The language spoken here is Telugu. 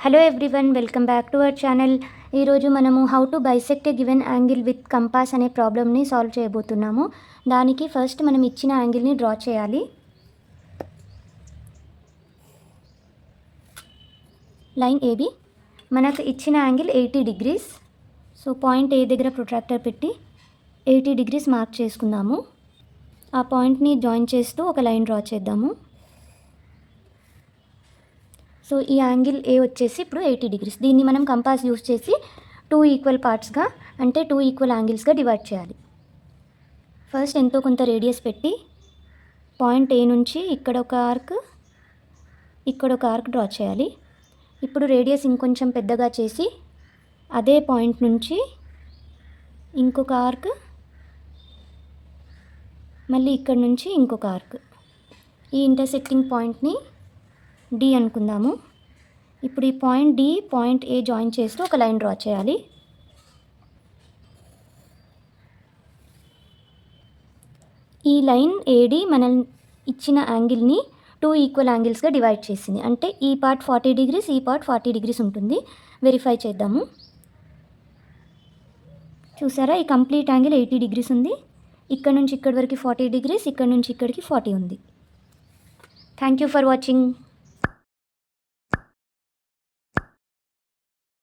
Hello everyone, welcome back to our channel. ఈరోజు మనము how to bisect a given angle with compass అనే ప్రాబ్లమ్ని సాల్వ్ చేయబోతున్నాము. దానికి ఫస్ట్ మనం ఇచ్చిన యాంగిల్ని డ్రా చేయాలి. లైన్ ఏబి మనకు ఇచ్చిన యాంగిల్ 80 degrees. సో పాయింట్ ఏ దగ్గర ప్రొట్రాక్టర్ పెట్టి 80 degrees మార్క్ చేసుకుందాము. ఆ పాయింట్ని జాయిన్ చేస్తూ ఒక లైన్ డ్రా చేద్దాము. సో ఈ యాంగిల్ ఏ వచ్చేసి ఇప్పుడు 80 degrees. దీన్ని మనం కంపాస్ యూస్ చేసి 2 ఈక్వల్ పార్ట్స్గా అంటే 2 ఈక్వల్ యాంగిల్స్గా డివైడ్ చేయాలి. ఫస్ట్ ఎంతో కొంత రేడియస్ పెట్టి పాయింట్ ఏ నుంచి ఇక్కడ ఒక ఆర్క్, ఇక్కడ ఒక ఆర్క్ డ్రా చేయాలి. ఇప్పుడు రేడియస్ ఇంకొంచెం పెద్దగా చేసి అదే పాయింట్ నుంచి ఇంకొక ఆర్క్, మళ్ళీ ఇక్కడ నుంచి ఇంకొక ఆర్క్. ఈ ఇంటర్సెక్టింగ్ పాయింట్ని డి అనుకుందాము. ఇప్పుడు ఈ పాయింట్ డి పాయింట్ ఏ జాయిన్ చేస్తూ ఒక లైన్ డ్రా చేయాలి. ఈ లైన్ ఏడి మనం ఇచ్చిన యాంగిల్ని 2 ఈక్వల్ యాంగిల్స్గా డివైడ్ చేసింది. అంటే ఈ పార్ట్ 40 degrees, ఈ పార్ట్ 40 degrees ఉంటుంది. వెరిఫై చేద్దాము. చూసారా, ఈ కంప్లీట్ యాంగిల్ 80 degrees ఉంది. ఇక్కడ నుంచి ఇక్కడి వరకు 40 degrees, ఇక్కడ నుంచి ఇక్కడికి 40 ఉంది. Thank you for watching.